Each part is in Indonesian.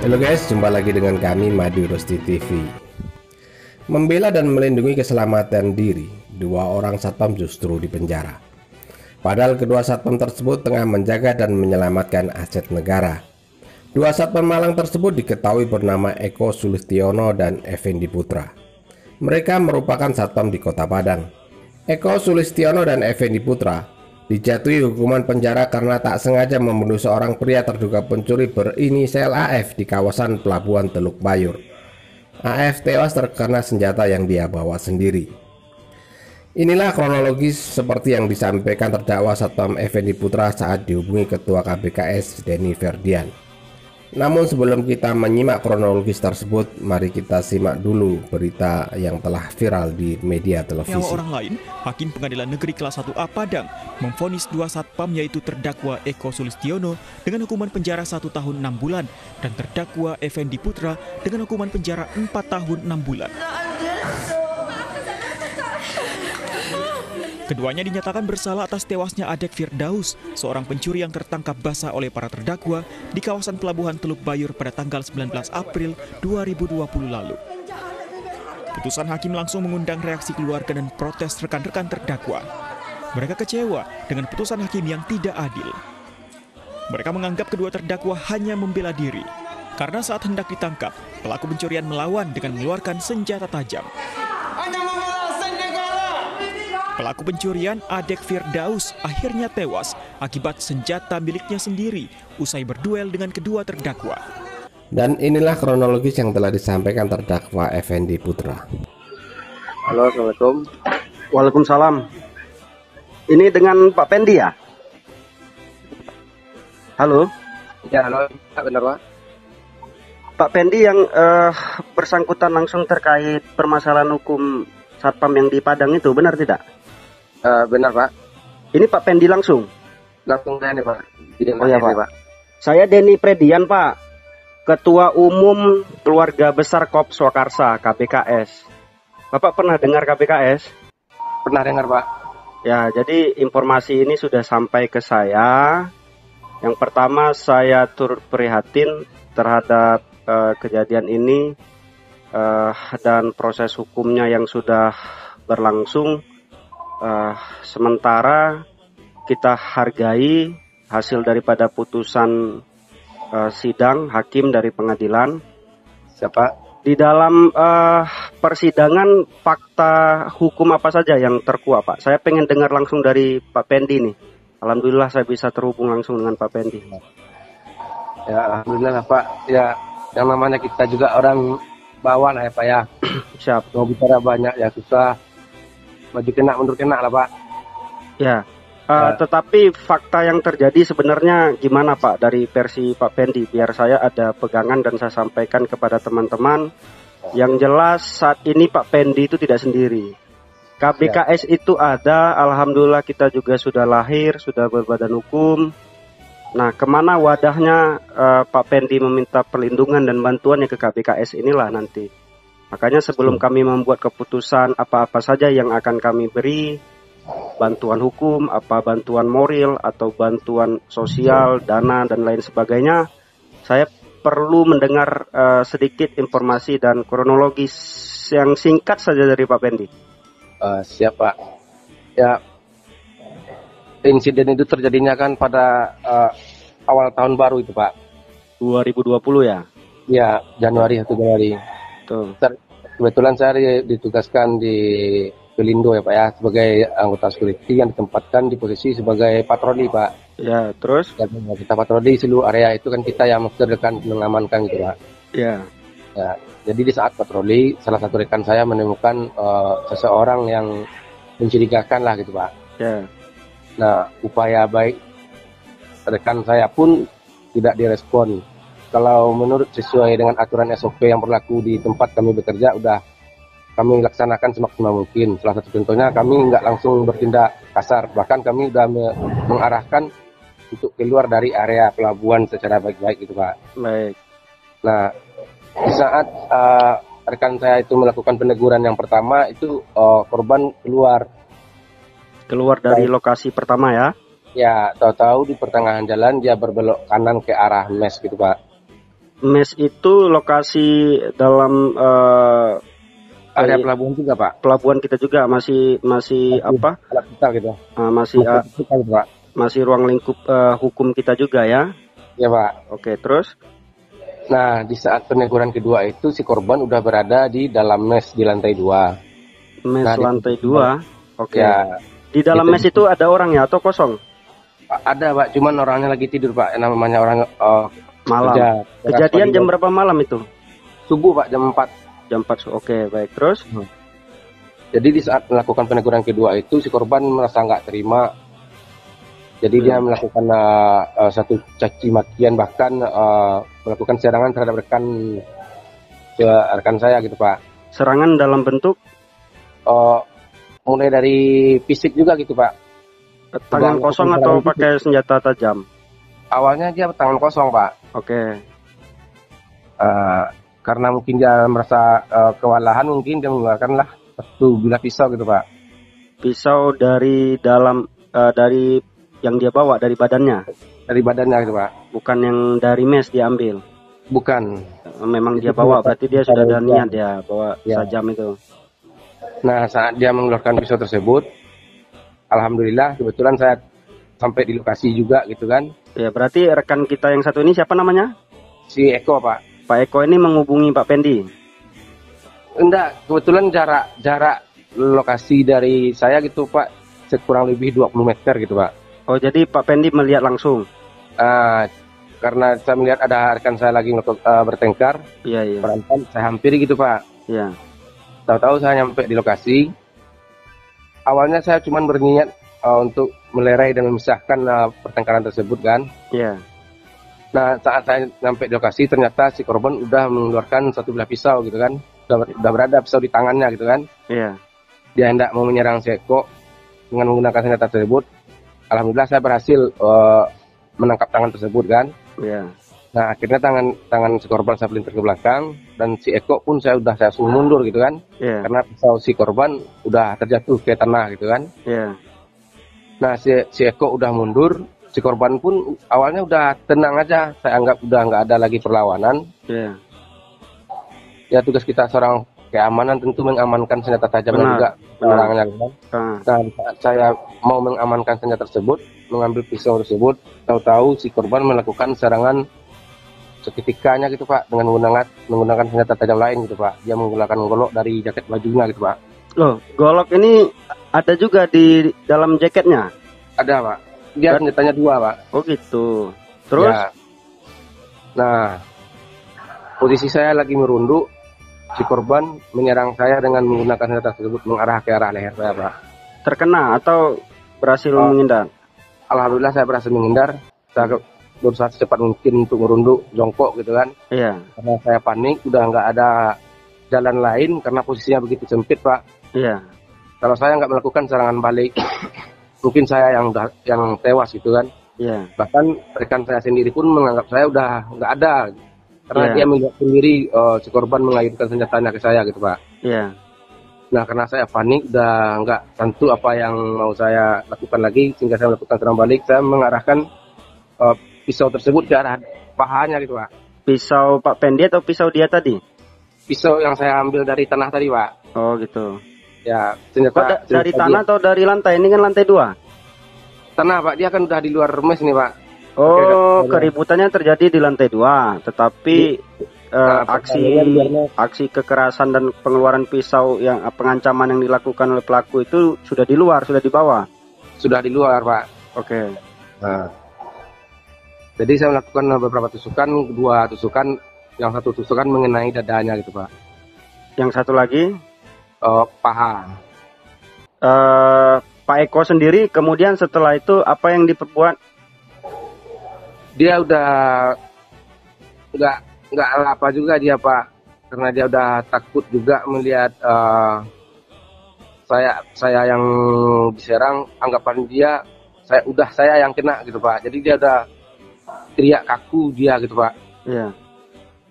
Halo guys, jumpa lagi dengan kami Madi Rosti TV. Membela dan melindungi keselamatan diri, dua orang satpam justru dipenjara. Padahal kedua satpam tersebut tengah menjaga dan menyelamatkan aset negara. Dua satpam Malang tersebut diketahui bernama Eko Sulistiono dan Effendi Putra. Mereka merupakan satpam di Kota Padang. Eko Sulistiono dan Effendi Putra dijatuhi hukuman penjara karena tak sengaja membunuh seorang pria terduga pencuri berinisial AF di kawasan Pelabuhan Teluk Bayur. AF tewas terkena senjata yang dia bawa sendiri. Inilah kronologis seperti yang disampaikan terdakwa Satpam Effendi Putra saat dihubungi Ketua KPKS Denny Ferdian. Namun sebelum kita menyimak kronologis tersebut, mari kita simak dulu berita yang telah viral di media televisi. Nyawa orang lain, Hakim Pengadilan Negeri Kelas 1A Padang memvonis dua satpam yaitu terdakwa Eko Sulistiono dengan hukuman penjara 1 tahun 6 bulan dan terdakwa Effendi Putra dengan hukuman penjara 4 tahun 6 bulan. Keduanya dinyatakan bersalah atas tewasnya Adek Firdaus, seorang pencuri yang tertangkap basah oleh para terdakwa di kawasan Pelabuhan Teluk Bayur pada tanggal 19 April 2020 lalu. Putusan hakim langsung mengundang reaksi keluarga dan protes rekan-rekan terdakwa. Mereka kecewa dengan putusan hakim yang tidak adil. Mereka menganggap kedua terdakwa hanya membela diri, karena saat hendak ditangkap, pelaku pencurian melawan dengan mengeluarkan senjata tajam. Pelaku pencurian Adek Firdaus akhirnya tewas akibat senjata miliknya sendiri usai berduel dengan kedua terdakwa. Dan inilah kronologis yang telah disampaikan terdakwa Effendi Putra. Halo, Assalamualaikum. Waalaikumsalam. Ini dengan Pak Pendi ya? Halo? Ya, halo, benar Pak. Pak Pendi yang bersangkutan langsung terkait permasalahan hukum satpam yang di Padang itu, benar tidak? Benar Pak. Ini Pak Pendi langsung? Langsung saya nih Pak. Oh ya Pak. Saya Denny Ferdian Pak, Ketua Umum Keluarga Besar Kop Swakarsa KPKS. Bapak pernah dengar KPKS? Pernah dengar Pak. Ya, jadi informasi ini sudah sampai ke saya. Yang pertama saya turut prihatin terhadap kejadian ini dan proses hukumnya yang sudah berlangsung. Sementara kita hargai hasil daripada putusan sidang hakim dari pengadilan. Siapa? Di dalam persidangan fakta hukum apa saja yang terkuak Pak? Saya pengen dengar langsung dari Pak Pendi nih. Alhamdulillah saya bisa terhubung langsung dengan Pak Pendi. Ya alhamdulillah Pak. Ya yang namanya kita juga orang bawah lah ya Pak ya. Siap. Mau bicara banyak ya susah. Maju kena mundur kena lah Pak. Ya. Tetapi fakta yang terjadi sebenarnya gimana Pak dari versi Pak Pendi? Biar saya ada pegangan dan saya sampaikan kepada teman-teman. Yang jelas saat ini Pak Pendi itu tidak sendiri. KPKS itu ada, alhamdulillah kita juga sudah lahir, sudah berbadan hukum. Nah, kemana wadahnya Pak Pendi meminta perlindungan dan bantuannya ke KPKS inilah nanti. Makanya sebelum kami membuat keputusan apa-apa saja yang akan kami beri, bantuan hukum, apa bantuan moral atau bantuan sosial, dana dan lain sebagainya, saya perlu mendengar sedikit informasi dan kronologis yang singkat saja dari Pak Pendi. Siap Pak. Ya insiden itu terjadinya kan pada awal tahun baru itu Pak. 2020 ya? Ya Januari 1 Januari. Tuh. Kebetulan saya ditugaskan di Pelindo ya Pak ya sebagai anggota security yang ditempatkan di posisi sebagai patroli Pak. Ya terus? Dan kita patroli seluruh area itu kan kita yang memperdekan mengamankan gitu Pak. Ya. Ya. Jadi di saat patroli salah satu rekan saya menemukan seseorang yang mencurigakan lah gitu Pak. Ya. Nah upaya baik rekan saya pun tidak direspon. Kalau menurut sesuai dengan aturan SOP yang berlaku di tempat kami bekerja, udah kami laksanakan semaksimal mungkin. Salah satu contohnya kami nggak langsung bertindak kasar, bahkan kami udah mengarahkan untuk keluar dari area pelabuhan secara baik-baik gitu Pak. Baik. Nah di saat rekan saya itu melakukan peneguran yang pertama itu korban keluar dari lokasi pertama ya? Ya tahu-tahu di pertengahan jalan dia berbelok kanan ke arah mes gitu Pak. Mes itu lokasi dalam Area pelabuhan juga Pak. pelabuhan kita juga masih apa? Alat kita gitu. Masih Kita gitu Pak. masih ruang lingkup hukum kita juga ya. Ya Pak. Oke, terus? Nah, di saat peneguran kedua itu si korban udah berada di dalam mes di lantai 2. Mes Nah, lantai 2. Oke. Ya, Di dalam mes itu ada orang ya atau kosong? ada Pak, cuman orangnya lagi tidur Pak. Namanya orang Malam. kerja. Kejadian jam berapa malam itu? Subuh Pak, jam 4. Jam 4. Oke, baik. Terus? Jadi di saat melakukan peneguran kedua itu si korban merasa nggak terima. Jadi dia melakukan satu caci makian, bahkan melakukan serangan terhadap rekan saya gitu Pak. Serangan dalam bentuk Mulai dari fisik juga gitu Pak. tangan kosong atau pakai senjata tajam? Awalnya dia tangan kosong Pak. Oke. Karena mungkin dia merasa kewalahan, mungkin dia mengeluarkanlah satu bilah pisau gitu Pak. Pisau dari dalam dari yang dia bawa dari badannya, Dari badannya gitu Pak. bukan yang dari mes diambil. Bukan. Memang dia bawa, berarti dia sudah ada niat dia bawa sajam itu. Nah, saat dia mengeluarkan pisau tersebut, alhamdulillah kebetulan saya sampai di lokasi juga gitu kan. Ya, berarti rekan kita yang satu ini siapa namanya? Si Eko Pak. Pak Eko ini menghubungi Pak Pendi. Enggak, kebetulan jarak lokasi dari saya gitu Pak, kurang lebih 20 meter gitu Pak. Oh, jadi Pak Pendi melihat langsung. Karena saya melihat ada rekan saya lagi bertengkar, Iya. berantem, saya hampiri gitu Pak. Iya. Tahu-tahu saya nyampe di lokasi. Awalnya saya cuma berniat untuk melerai dan memisahkan pertengkaran tersebut kan. Iya. Nah, saat saya sampai di lokasi, ternyata si korban udah mengeluarkan satu bilah pisau gitu kan. Udah berada pisau di tangannya gitu kan. Iya. Dia hendak mau menyerang si Eko dengan menggunakan senjata tersebut. Alhamdulillah saya berhasil menangkap tangan tersebut kan. Iya. Nah, akhirnya tangan si korban saya pelintir ke belakang, dan si Eko pun saya suruh mundur gitu kan. Iya. Karena pisau si korban udah terjatuh ke tanah gitu kan. Iya. Nah, si Eko udah mundur, si korban pun awalnya udah tenang aja. Saya anggap udah nggak ada lagi perlawanan. Iya. Ya, tugas kita seorang keamanan tentu mengamankan senjata tajam dan juga penerangnya kan. Nah, saat saya mau mengamankan senjata tersebut, mengambil pisau tersebut, tahu-tahu si korban melakukan serangan seketikanya gitu Pak, dengan menggunakan senjata tajam lain gitu Pak. Dia menggunakan golok dari jaket bajunya gitu Pak. Loh, golok ini ada juga di dalam jaketnya? Ada Pak. Dia senjatanya 2 Pak. Oh gitu. Terus? Ya. Nah, posisi saya lagi merunduk, si korban menyerang saya dengan menggunakan senjata tersebut mengarah ke arah leher saya Pak. Terkena atau berhasil menghindar? Alhamdulillah saya berhasil menghindar. Saya berusaha secepat mungkin untuk merunduk, jongkok gitu kan. Iya. Karena saya panik, udah nggak ada jalan lain karena posisinya begitu sempit Pak. Iya. Kalau saya nggak melakukan serangan balik, mungkin saya yang tewas gitu kan. Iya. Bahkan rekan saya sendiri pun menganggap saya udah nggak ada, karena dia melihat sendiri si korban mengayunkan senjatanya ke saya gitu Pak. Iya. Nah, karena saya panik, udah nggak tentu apa yang mau saya lakukan lagi, sehingga saya melakukan serangan balik. Saya mengarahkan pisau tersebut ke arah pahanya gitu Pak. Pisau Pak Pendi atau pisau dia tadi? Pisau yang saya ambil dari tanah tadi Pak. Oh gitu. Ya, senjata dari tanah atau dari lantai? Ini kan lantai 2. Tanah Pak, dia kan udah di luar mes nih Pak. Oh, keributannya terjadi di lantai 2, tetapi aksi kekerasan dan pengeluaran pisau yang pengancaman yang dilakukan oleh pelaku itu sudah di luar, sudah di bawah. Sudah di luar Pak. Oke. Nah, jadi saya melakukan beberapa tusukan, 2 tusukan, yang 1 tusukan mengenai dadanya gitu Pak. Yang satu lagi? Paha. Pak Eko sendiri kemudian setelah itu apa yang diperbuat? Dia udah nggak apa juga dia Pak, karena dia udah takut juga melihat saya yang diserang. Anggapan dia saya yang kena gitu Pak. Jadi dia udah teriak kaku dia gitu Pak. Iya.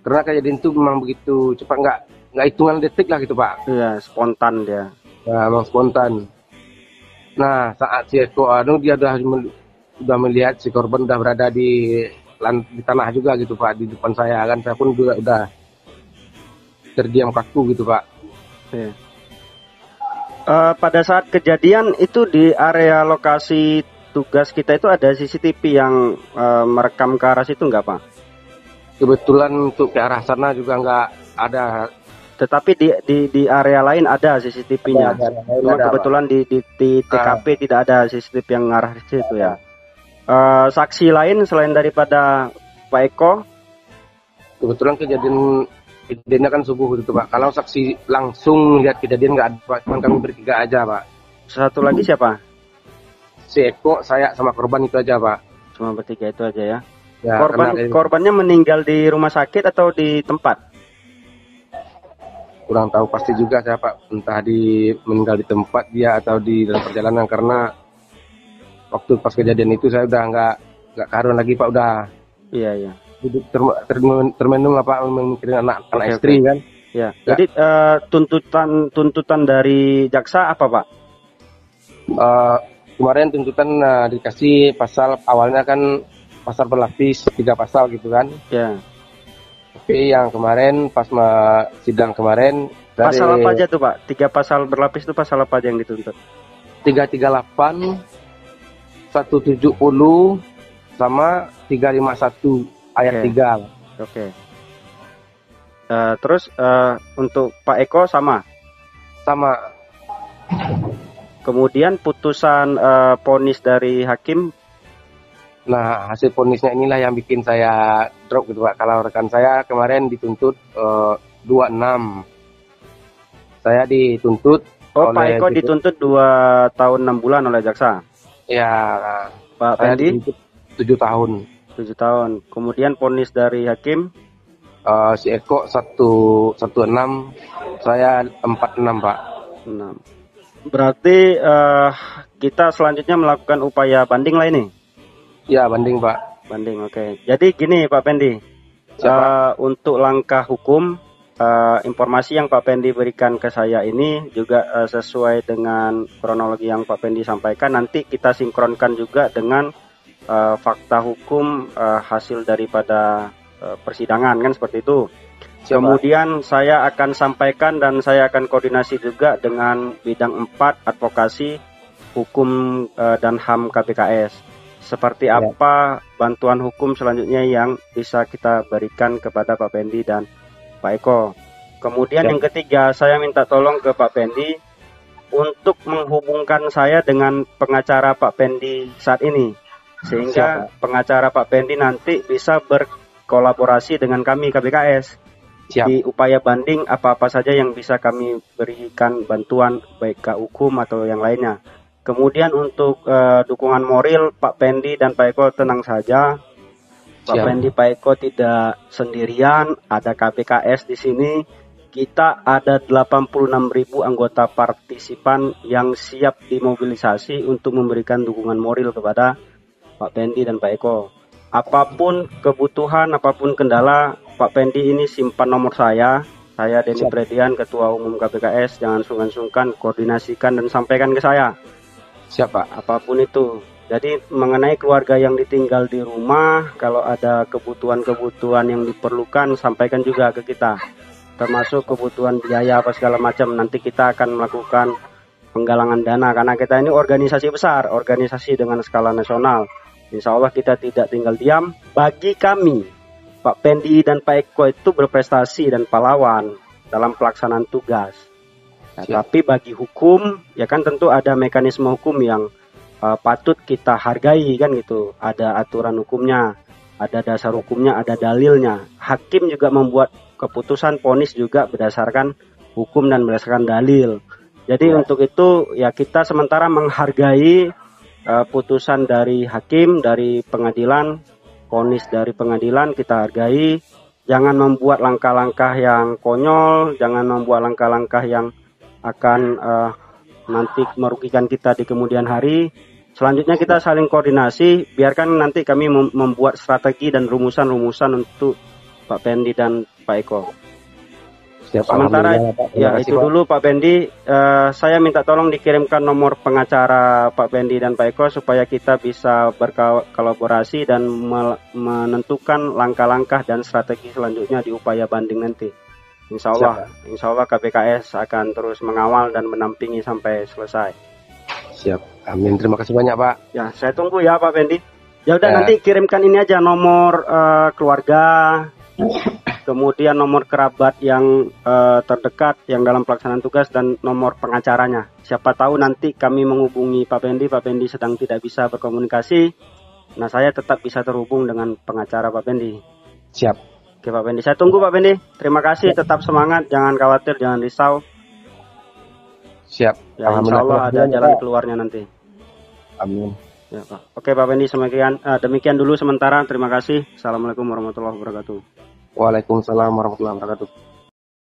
Karena kejadian itu memang begitu cepat, nggak hitungan detik lah gitu Pak. Iya, spontan dia. Nah, memang spontan. Nah, saat si Eko dia udah melihat si korban udah berada di di tanah juga gitu Pak, di depan saya kan, saya pun juga udah terdiam kaku gitu Pak. Oke. Pada saat kejadian itu di area lokasi tugas kita itu ada CCTV yang merekam ke arah situ nggak Pak? Kebetulan untuk ke arah sana juga nggak ada. Tetapi di area lain ada CCTV-nya. Cuma kebetulan di TKP tidak ada CCTV yang ngarah ke situ ya. Saksi lain selain daripada Pak Eko? Kebetulan kejadiannya kan subuh gitu Pak. Kalau saksi langsung lihat kejadian nggak ada Pak, cuma kami bertiga aja Pak. Satu lagi siapa? Si Eko, saya sama korban itu aja Pak. Cuma bertiga itu aja ya. Ya, Korbannya meninggal di rumah sakit atau di tempat? Kurang tahu pasti juga saya Pak, entah meninggal di tempat dia atau di dalam perjalanan, karena waktu pas kejadian itu saya udah nggak karuan lagi Pak, udah Iya duduk termenung Pak, memikirin anak istri kan. Ya. Jadi tuntutan dari jaksa apa Pak? Kemarin tuntutan dikasih pasal awalnya kan pasal berlapis 3 pasal gitu kan. Ya. Tapi yang kemarin pas sidang kemarin pasal apa aja tuh Pak? 3 pasal berlapis itu pasal apa aja yang dituntut? 338, 170 sama 351 ayat 3. Oke. Terus untuk Pak Eko sama? Sama. Kemudian putusan vonis dari hakim. Nah, hasil vonisnya inilah yang bikin saya drop gitu Pak. Kalau rekan saya kemarin dituntut 26. Saya dituntut Pak Eko dituntut 2 tahun 6 bulan oleh jaksa. Ya. Pak Pendi 7 tahun. 7 tahun. Kemudian vonis dari hakim si Eko 16, saya 46 Pak. 6. Berarti kita selanjutnya melakukan upaya banding lah ini. Ya, banding Pak. Banding, oke. Jadi gini Pak Pendi, untuk langkah hukum, informasi yang Pak Pendi berikan ke saya ini juga sesuai dengan kronologi yang Pak Pendi sampaikan. Nanti kita sinkronkan juga dengan fakta hukum hasil daripada persidangan kan seperti itu. Kemudian saya akan sampaikan dan saya akan koordinasi juga dengan bidang 4 advokasi hukum dan HAM KPKS. Seperti apa bantuan hukum selanjutnya yang bisa kita berikan kepada Pak Pendi dan Pak Eko. Kemudian yang ketiga, saya minta tolong ke Pak Pendi untuk menghubungkan saya dengan pengacara Pak Pendi saat ini. Sehingga pengacara Pak Pendi nanti bisa berkolaborasi dengan kami KPKS. Di upaya banding apa-apa saja yang bisa kami berikan bantuan baik ke hukum atau yang lainnya. Kemudian untuk dukungan moral Pak Pendi dan Pak Eko tenang saja. Pak Pendi, Pak Eko tidak sendirian, ada KPKS di sini. Kita ada 86.000 anggota partisipan yang siap dimobilisasi untuk memberikan dukungan moral kepada Pak Pendi dan Pak Eko. Apapun kebutuhan, apapun kendala, Pak Pendi ini simpan nomor saya. Saya Denny Predian, Ketua Umum KPKS. Jangan sungkan-sungkan, koordinasikan dan sampaikan ke saya. Siapa? Apapun itu. Jadi mengenai keluarga yang ditinggal di rumah, kalau ada kebutuhan-kebutuhan yang diperlukan, sampaikan juga ke kita. Termasuk kebutuhan biaya apa segala macam. Nanti kita akan melakukan penggalangan dana. Karena kita ini organisasi besar, organisasi dengan skala nasional. Insya Allah kita tidak tinggal diam. Bagi kami, Pak Pendi dan Pak Eko itu berprestasi dan pahlawan dalam pelaksanaan tugas. Nah, tapi bagi hukum, ya kan tentu ada mekanisme hukum yang patut kita hargai kan gitu. Ada aturan hukumnya, ada dasar hukumnya, ada dalilnya. Hakim juga membuat keputusan vonis juga berdasarkan hukum dan berdasarkan dalil. Jadi untuk itu ya kita sementara menghargai putusan dari hakim, dari pengadilan, vonis dari pengadilan kita hargai. Jangan membuat langkah-langkah yang konyol, jangan membuat langkah-langkah yang akan nanti merugikan kita di kemudian hari. Selanjutnya kita saling koordinasi, biarkan nanti kami membuat strategi dan rumusan-rumusan untuk Pak Pendi dan Pak Eko. Siap, Sementara alhamdulillah, Pak. Terima ya kasih, itu Pak. dulu Pak Bendi. Saya minta tolong dikirimkan nomor pengacara Pak Bendi dan Pak Eko supaya kita bisa berkolaborasi dan menentukan langkah-langkah dan strategi selanjutnya di upaya banding nanti. Insya Allah KPKS akan terus mengawal dan menampingi sampai selesai. Siap. Amin. Terima kasih banyak, Pak. Ya, saya tunggu ya Pak Bendi. Ya udah Ya. nanti kirimkan ini aja nomor keluarga, kemudian nomor kerabat yang terdekat yang dalam pelaksanaan tugas dan nomor pengacaranya. Siapa tahu nanti kami menghubungi Pak Pendi sedang tidak bisa berkomunikasi. Nah, saya tetap bisa terhubung dengan pengacara Pak Pendi. Siap. Oke Pak Pendi, saya tunggu Pak Pendi. Terima kasih, tetap semangat, jangan khawatir, jangan risau. Siap. Ya, insya Allah ada jalan keluarnya nanti. Amin. Ya, Pak. Oke Pak Pendi, demikian dulu sementara. Terima kasih. Assalamualaikum warahmatullahi wabarakatuh. Waalaikumsalam warahmatullahi wabarakatuh.